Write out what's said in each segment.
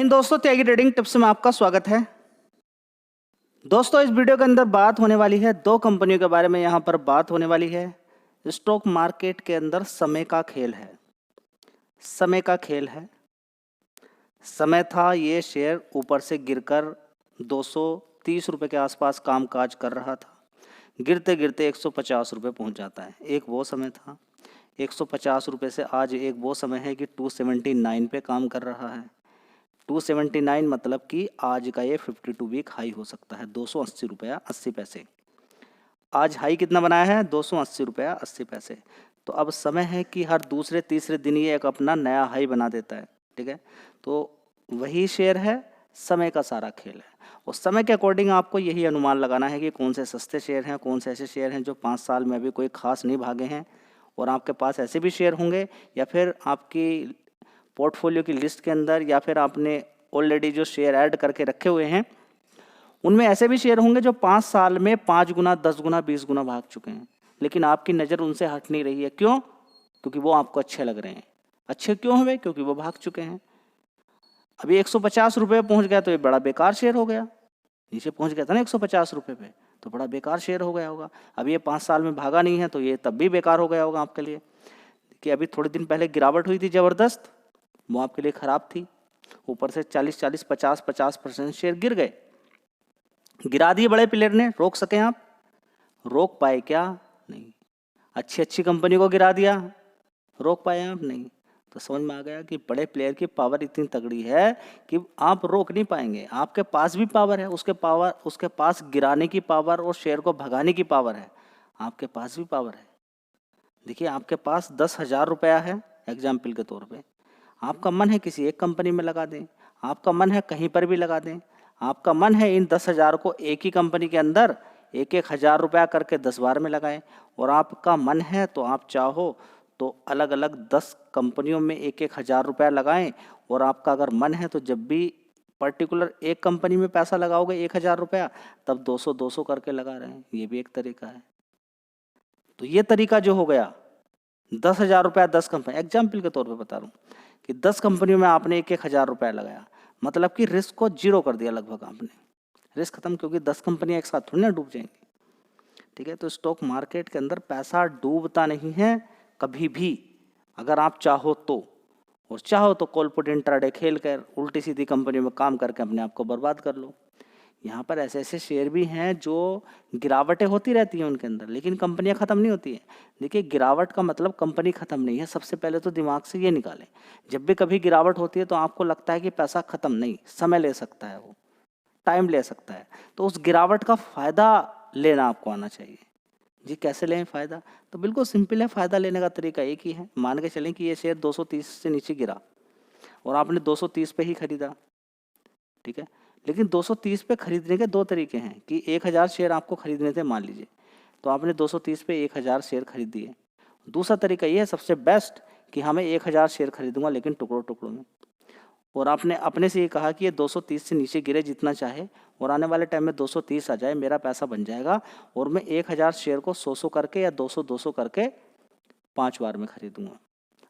हिंद दोस्तों, त्यागी trading tips में आपका स्वागत है। दोस्तों, इस वीडियो के अंदर बात होने वाली है दो कंपनियों के बारे में। यहाँ पर बात होने वाली है स्टॉक मार्केट के अंदर समय का खेल है। समय का खेल है। समय था ये शेयर ऊपर से गिरकर 230 रुपये के आसपास कामकाज कर रहा था, गिरते गिरते 150 रुपये पहुँच जाता है। एक वो समय था। 150 रुपये से आज एक वो समय है कि 279 पे काम कर रहा है। 279 मतलब कि आज का ये 52 वीक हाई हो सकता है 280 रुपया 80 पैसे। आज हाई कितना बनाया है? 280 रुपया 80 पैसे। तो अब समय है कि हर दूसरे तीसरे दिन ये एक अपना नया हाई बना देता है। ठीक है, तो वही शेयर है, समय का सारा खेल है। और समय के अकॉर्डिंग आपको यही अनुमान लगाना है कि कौन से सस्ते शेयर हैं, कौन से ऐसे शेयर हैं जो 5 साल में अभी कोई खास नहीं भागे हैं। और आपके पास ऐसे भी शेयर होंगे या फिर आपकी पोर्टफोलियो की लिस्ट के अंदर या फिर आपने ऑलरेडी जो शेयर ऐड करके रखे हुए हैं उनमें ऐसे भी शेयर होंगे जो 5 साल में 5 गुना 10 गुना 20 गुना भाग चुके हैं, लेकिन आपकी नज़र उनसे हट नहीं रही है। क्यों? क्योंकि वो आपको अच्छे लग रहे हैं। अच्छे क्यों हुए? क्योंकि वो भाग चुके हैं। अभी 150 रुपये पहुँच गया तो ये बड़ा बेकार शेयर हो गया। नीचे पहुँच गया था ना 150 रुपये पे, तो बड़ा बेकार शेयर हो गया होगा। अब ये 5 साल में भागा नहीं है तो ये तब भी बेकार हो गया होगा आपके लिए। कि अभी थोड़े दिन पहले गिरावट हुई थी ज़बरदस्त, वो आपके लिए ख़राब थी। ऊपर से 40-40 50% शेयर गिर गए। गिरा दिए बड़े प्लेयर ने। रोक सके आप? रोक पाए क्या? नहीं। अच्छी अच्छी कंपनी को गिरा दिया, रोक पाए आप? नहीं। तो समझ में आ गया कि बड़े प्लेयर की पावर इतनी तगड़ी है कि आप रोक नहीं पाएंगे। आपके पास भी पावर है, उसके पास गिराने की पावर और शेयर को भगाने की पावर है। आपके पास भी पावर है। देखिए, आपके पास 10,000 रुपया है एग्जाम्पल के तौर पे। आपका मन है किसी एक कंपनी में लगा दें, आपका मन है कहीं पर भी लगा दें, आपका मन है इन 10,000 को एक ही कंपनी के अंदर 1,000 रुपया करके 10 बार में लगाएं। और आपका मन है तो आप चाहो तो अलग अलग 10 कंपनियों में 1,000 रुपया लगाएं। और आपका अगर मन है तो जब भी पर्टिकुलर एक कंपनी में पैसा लगाओगे 1,000 रुपया, तब 200-200 करके लगा रहे हैं। ये भी एक तरीका है। तो ये तरीका जो हो गया 10,000 रुपया 10 कंपनी, एग्जाम्पल के तौर पे बता रहा हूँ कि 10 कंपनियों में आपने 1,000 रुपया लगाया, मतलब कि रिस्क को जीरो कर दिया लगभग आपने। रिस्क खत्म, क्योंकि 10 कंपनियां एक साथ थोड़ी ना डूब जाएंगी। ठीक है, तो स्टॉक मार्केट के अंदर पैसा डूबता नहीं है कभी भी, अगर आप चाहो तो। और चाहो तो कॉल पुट इंट्राडे खेल कर उल्टी सीधी कंपनियों में काम करके अपने आप को बर्बाद कर लो। यहाँ पर ऐसे ऐसे शेयर भी हैं जो गिरावटें होती रहती हैं उनके अंदर, लेकिन कंपनियाँ ख़त्म नहीं होती हैं। देखिए, गिरावट का मतलब कंपनी ख़त्म नहीं है। सबसे पहले तो दिमाग से ये निकालें। जब भी कभी गिरावट होती है तो आपको लगता है कि पैसा ख़त्म नहीं, समय ले सकता है, वो टाइम ले सकता है। तो उस गिरावट का फ़ायदा लेना आपको आना चाहिए। जी, कैसे लें फ़ायदा? तो बिल्कुल सिंपल है। फ़ायदा लेने का तरीका एक ही है। मान के चलें कि ये शेयर 230 से नीचे गिरा और आपने 230 पे ही खरीदा। ठीक है, लेकिन 230 पे खरीदने के दो तरीके हैं कि 1,000 शेयर आपको खरीदने थे मान लीजिए, तो आपने 230 पे 1,000 शेयर खरीद दिए। दूसरा तरीका ये है सबसे बेस्ट कि हमें 1,000 शेयर खरीदूंगा लेकिन टुकड़ों टुकड़ों में। और आपने अपने से ये कहा कि ये 230 से नीचे गिरे जितना चाहे और आने वाले टाइम में 230 आ जाए, मेरा पैसा बन जाएगा और मैं 1,000 शेयर को 100 करके या 200 करके 5 बार में खरीदूंगा।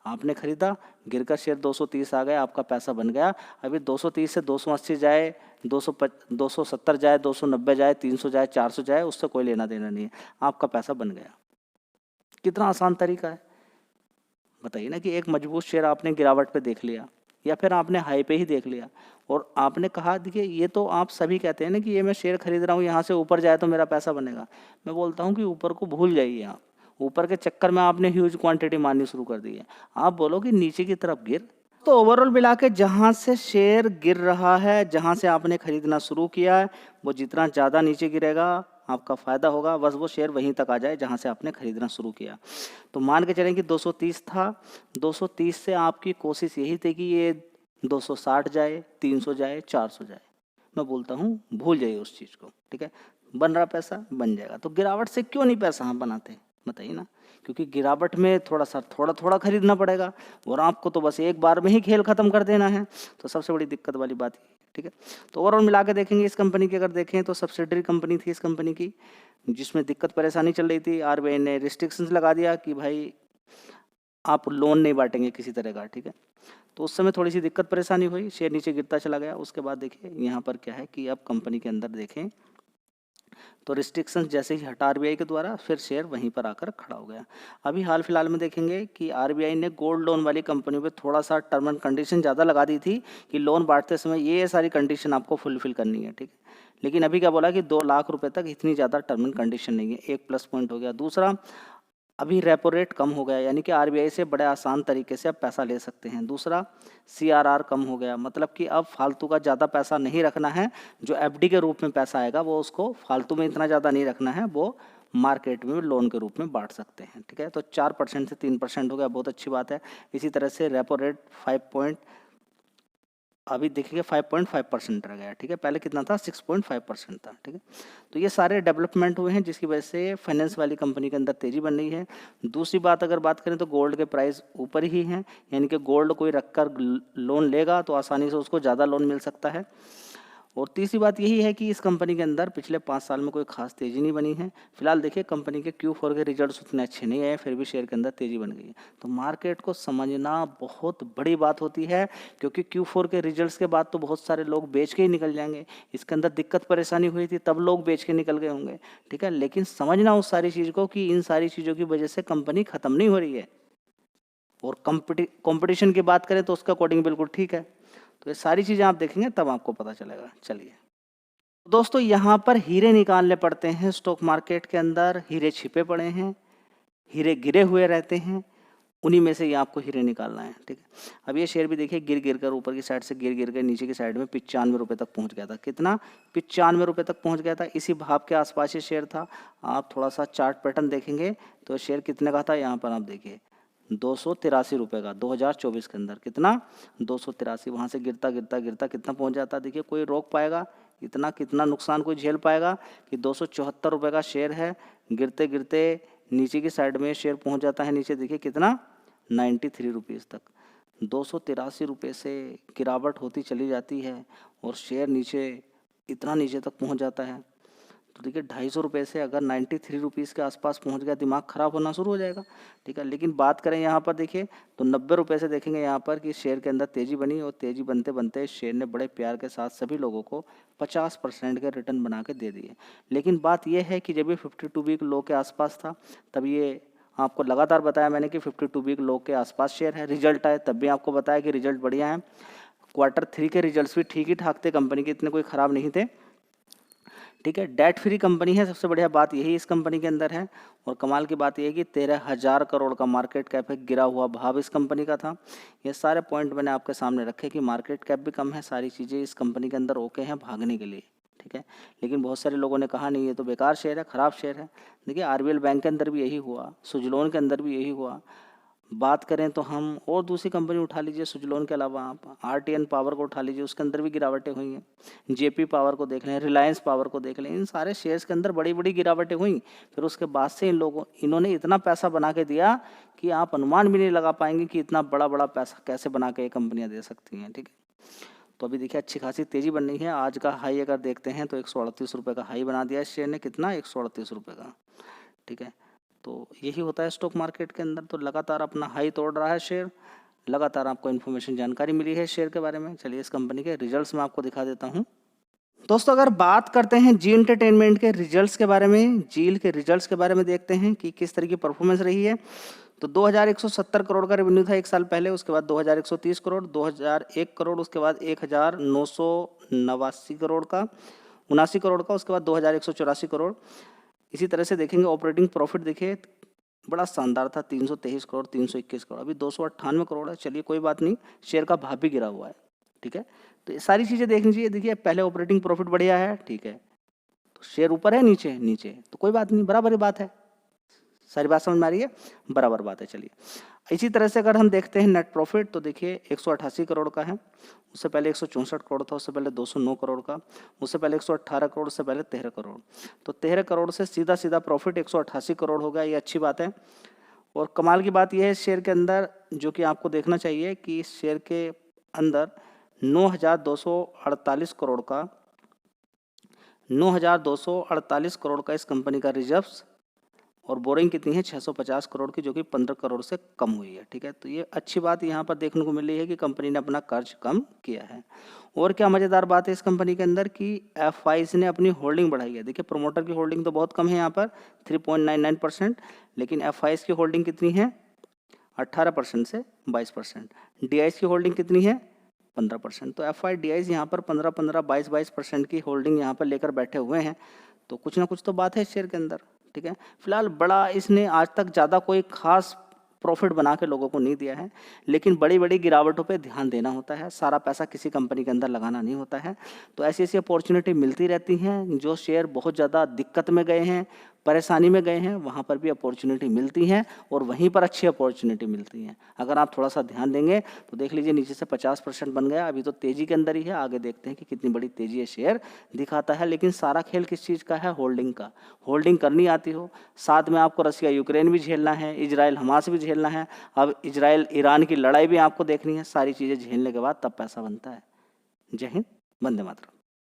आपने खरीदा, गिरकर शेयर 230 आ गया, आपका पैसा बन गया। अभी 230 से 280 जाए, 270 जाए, 290 जाए, 300 जाए, 400 जाए, उससे कोई लेना देना नहीं है, आपका पैसा बन गया। कितना आसान तरीका है, बताइए ना। कि एक मजबूत शेयर आपने गिरावट पे देख लिया या फिर आपने हाई पे ही देख लिया और आपने कहा, देखिए ये तो आप सभी कहते हैं ना कि ये मैं शेयर खरीद रहा हूँ, यहाँ से ऊपर जाए तो मेरा पैसा बनेगा। मैं बोलता हूँ कि ऊपर को भूल जाइए आप। ऊपर के चक्कर में आपने ह्यूज क्वांटिटी मारनी शुरू कर दी है। आप बोलो कि नीचे की तरफ गिर। तो ओवरऑल मिला के जहाँ से शेयर गिर रहा है, जहाँ से आपने खरीदना शुरू किया है, वो जितना ज़्यादा नीचे गिरेगा आपका फ़ायदा होगा। बस वो शेयर वहीं तक आ जाए जहाँ से आपने खरीदना शुरू किया। तो मान के चलें कि 230 था, 230 से आपकी कोशिश यही थी कि ये 260 जाए, 300 जाए, 400 जाए। मैं बोलता हूँ भूल जाइए उस चीज़ को। ठीक है, बन रहा पैसा बन जाएगा। तो गिरावट से क्यों नहीं पैसा हम बनाते, बताइए ना। क्योंकि गिरावट में थोड़ा थोड़ा खरीदना पड़ेगा और आपको तो बस एक बार में ही खेल ख़त्म कर देना है। तो सबसे बड़ी दिक्कत वाली बात है। ठीक है, तो ओवरऑल मिला के देखेंगे इस कंपनी की, अगर देखें तो सब्सिडरी कंपनी थी इस कंपनी की, जिसमें दिक्कत परेशानी चल रही थी। आरबीआई ने रिस्ट्रिक्शंस लगा दिया कि भाई आप लोन नहीं बांटेंगे किसी तरह का। ठीक है, तो उस समय थोड़ी सी दिक्कत परेशानी हुई, शेयर नीचे गिरता चला गया। उसके बाद देखिए यहाँ पर क्या है कि अब कंपनी के अंदर देखें तो रिस्ट्रिक्शंस जैसे ही हटा आरबीआई के द्वारा, फिर शेयर वहीं पर आकर खड़ा हो गया। अभी हाल फिलहाल में देखेंगे कि आरबीआई ने गोल्ड लोन वाली कंपनियों पे थोड़ा सा टर्म एंड कंडीशन ज़्यादा लगा दी थी कि लोन बांटते समय ये सारी कंडीशन आपको फुलफिल करनी है, ठीक है। लेकिन अभी क्या बोला कि 2 लाख रुपए तक इतनी ज़्यादा टर्म एंड कंडीशन नहीं है, एक प्लस पॉइंट हो गया। दूसरा, अभी रेपो रेट कम हो गया, यानी कि आरबीआई से बड़े आसान तरीके से आप पैसा ले सकते हैं। दूसरा, सीआरआर कम हो गया, मतलब कि अब फालतू का ज़्यादा पैसा नहीं रखना है, जो एफडी के रूप में पैसा आएगा वो उसको फालतू में इतना ज़्यादा नहीं रखना है, वो मार्केट में लोन के रूप में बांट सकते हैं, ठीक है। तो 4% से 3% हो गया, बहुत अच्छी बात है। इसी तरह से रेपो रेट अभी देखिए 5.5% रह गया, ठीक है। पहले कितना था, 6.5% था, ठीक है। तो ये सारे डेवलपमेंट हुए हैं जिसकी वजह से फाइनेंस वाली कंपनी के अंदर तेजी बन रही है। दूसरी बात अगर बात करें तो गोल्ड के प्राइस ऊपर ही हैं, यानी कि गोल्ड कोई रखकर लोन लेगा तो आसानी से उसको ज़्यादा लोन मिल सकता है। और तीसरी बात यही है कि इस कंपनी के अंदर पिछले 5 साल में कोई खास तेज़ी नहीं बनी है। फिलहाल देखिए कंपनी के Q4 के रिजल्ट्स उतने अच्छे नहीं आए, फिर भी शेयर के अंदर तेज़ी बन गई है। तो मार्केट को समझना बहुत बड़ी बात होती है, क्योंकि Q4 के रिजल्ट्स के बाद तो बहुत सारे लोग बेच के ही निकल जाएंगे। इसके अंदर दिक्कत परेशानी हुई थी तब लोग बेच के निकल गए होंगे, ठीक है। लेकिन समझना उस सारी चीज़ को कि इन सारी चीज़ों की वजह से कंपनी ख़त्म नहीं हो रही है। और कंपटीशन की बात करें तो उसके अकॉर्डिंग बिल्कुल ठीक है। तो ये सारी चीज़ें आप देखेंगे तब आपको पता चलेगा। चलिए दोस्तों, यहाँ पर हीरे निकालने पड़ते हैं स्टॉक मार्केट के अंदर। हीरे छिपे पड़े हैं, हीरे गिरे हुए रहते हैं, उन्हीं में से ये आपको हीरे निकालना है, ठीक है। अब ये शेयर भी देखिए गिर गिर कर ऊपर की साइड से गिर गिर कर नीचे की साइड में 95 रुपये तक पहुँच गया था। कितना, 95 रुपये तक पहुँच गया था। इसी भाव के आसपास ये शेयर था। आप थोड़ा सा चार्ट पैटर्न देखेंगे तो शेयर कितने का था, यहाँ पर आप देखिए 283 रुपये का 2024 के अंदर। कितना, 283। वहाँ से गिरता गिरता गिरता कितना पहुँच जाता, देखिए कोई रोक पाएगा इतना, कितना नुकसान कोई झेल पाएगा कि 274 रुपये का शेयर है, गिरते गिरते नीचे की साइड में शेयर पहुँच जाता है नीचे, देखिए कितना, 93 रुपीज़ तक। 283 रुपये से गिरावट होती चली जाती है और शेयर नीचे इतना नीचे तक पहुँच जाता है। तो देखिए 250 रुपये से अगर 93 रुपीज़ के आसपास पहुंच गया, दिमाग ख़राब होना शुरू हो जाएगा, ठीक है। लेकिन बात करें यहाँ पर देखिए तो 90 रुपये से देखेंगे यहाँ पर कि शेयर के अंदर तेज़ी बनी, और तेज़ी बनते बनते शेयर ने बड़े प्यार के साथ सभी लोगों को 50% के रिटर्न बना के दे दिए। लेकिन बात यह है कि जब ये 52 वीक लो के आसपास था तब ये आपको लगातार बताया मैंने कि 52 वीक लो के आसपास शेयर है। रिजल्ट आए तब भी आपको बताया कि रिजल्ट बढ़िया है। Q3 के रिजल्ट्स भी ठीक ही ठाक थे, कंपनी के इतने कोई ख़राब नहीं थे, ठीक है। डेट फ्री कंपनी है, सबसे बढ़िया बात यही इस कंपनी के अंदर है। और कमाल की बात यह है कि 13,000 करोड़ का मार्केट कैप है, गिरा हुआ भाव इस कंपनी का था। ये सारे पॉइंट मैंने आपके सामने रखे कि मार्केट कैप भी कम है, सारी चीज़ें इस कंपनी के अंदर ओके हैं भागने के लिए, ठीक है। लेकिन बहुत सारे लोगों ने कहा नहीं ये तो बेकार शेयर है, ख़राब शेयर है। देखिए आरबीएल बैंक के अंदर भी यही हुआ, सुजलोन के अंदर भी यही हुआ। बात करें तो हम और दूसरी कंपनी उठा लीजिए सुजलोन के अलावा, आप आरटीएन पावर को उठा लीजिए, उसके अंदर भी गिरावटें हुई हैं। जेपी पावर को देख लें, रिलायंस पावर को देख लें, इन सारे शेयर्स के अंदर बड़ी बड़ी गिरावटें हुई। फिर उसके बाद से इन्होंने इतना पैसा बना के दिया कि आप अनुमान भी नहीं लगा पाएंगे कि इतना बड़ा बड़ा पैसा कैसे बना के ये कंपनियाँ दे सकती हैं, ठीक है। तो अभी देखिए अच्छी खासी तेज़ी बन रही है। आज का हाई अगर देखते हैं तो 138 रुपये का हाई बना दिया इस शेयर ने, कितना, 138 रुपये का, ठीक है। तो यही होता है स्टॉक मार्केट के अंदर। तो लगातार अपना हाई तोड़ रहा है शेयर, लगातार आपको इन्फॉर्मेशन जानकारी मिली है शेयर के बारे में। चलिए इस कंपनी के रिजल्ट्स मैं आपको दिखा देता हूँ। दोस्तों अगर बात करते हैं जी एंटरटेनमेंट के रिजल्ट्स के बारे में, जील के रिजल्ट्स के बारे में देखते हैं कि किस तरह की परफॉर्मेंस रही है। तो 2170 करोड़ का रेवेन्यू था एक साल पहले, उसके बाद 2130 करोड़, 2001 करोड़, उसके बाद 1989 करोड़ का, 79 करोड़ का, उसके बाद 2184 करोड़। इसी तरह से देखेंगे ऑपरेटिंग प्रॉफिट, देखिए बड़ा शानदार था, 323 करोड़, 321 करोड़, अभी 298 करोड़ है। चलिए कोई बात नहीं, शेयर का भाव भी गिरा हुआ है, ठीक है। तो ये सारी चीज़ें देखनी चाहिए। देखिए पहले ऑपरेटिंग प्रॉफिट बढ़िया है, ठीक है, तो शेयर ऊपर है नीचे नीचे, तो कोई बात नहीं, बराबर बात है। सारी बात समझ में आ रही है, बराबर बात है। चलिए इसी तरह से अगर हम देखते हैं नेट प्रॉफिट तो देखिए 188 करोड़ का है, उससे पहले 164 करोड़ था, उससे पहले 209 करोड़ का, उससे पहले 118 करोड़, उससे पहले 13 करोड़। तो 13 करोड़ से सीधा सीधा प्रॉफिट 188 करोड़ हो गया, ये अच्छी बात है। और कमाल की बात यह है शेयर के अंदर, जो कि आपको देखना चाहिए कि इस शेयर के अंदर 9,248 करोड़ का 9,248 करोड़ का इस कंपनी का रिजर्व्स और बोरिंग कितनी है 650 करोड़ की, जो कि 15 करोड़ से कम हुई है। ठीक है, तो ये अच्छी बात यहाँ पर देखने को मिल रही है कि कंपनी ने अपना कर्ज कम किया है। और क्या मज़ेदार बात है इस कंपनी के अंदर कि एफआईज ने अपनी होल्डिंग बढ़ाई है। देखिए प्रोमोटर की होल्डिंग तो बहुत कम है यहाँ पर 3.99%, लेकिन एफआईज की होल्डिंग कितनी है 18% से 22%। डीआईज की होल्डिंग कितनी है 15%। तो एफ आई डी आईज यहाँ पर 15-15, 22% की होल्डिंग यहाँ पर लेकर बैठे हुए हैं। तो कुछ ना कुछ तो बात है इस शेयर के अंदर। ठीक है, फिलहाल बड़ा इसने आज तक ज़्यादा कोई खास प्रॉफिट बना के लोगों को नहीं दिया है, लेकिन बड़ी बड़ी गिरावटों पे ध्यान देना होता है। सारा पैसा किसी कंपनी के अंदर लगाना नहीं होता है। तो ऐसी ऐसी अपॉर्चुनिटी मिलती रहती हैं। जो शेयर बहुत ज़्यादा दिक्कत में गए हैं, परेशानी में गए हैं, वहाँ पर भी अपॉर्चुनिटी मिलती हैं और वहीं पर अच्छी अपॉर्चुनिटी मिलती हैं। अगर आप थोड़ा सा ध्यान देंगे तो देख लीजिए नीचे से 50% बन गया। अभी तो तेज़ी के अंदर ही है, आगे देखते हैं कि कितनी बड़ी तेज़ी ये शेयर दिखाता है। लेकिन सारा खेल किस चीज़ का है, होल्डिंग का। होल्डिंग करनी आती हो, साथ में आपको रसिया यूक्रेन भी झेलना है, इजराइल हमास भी झेलना है, अब इजराइल ईरान की लड़ाई भी आपको देखनी है। सारी चीज़ें झेलने के बाद तब पैसा बनता है। जय हिंद, वंदे मातरम।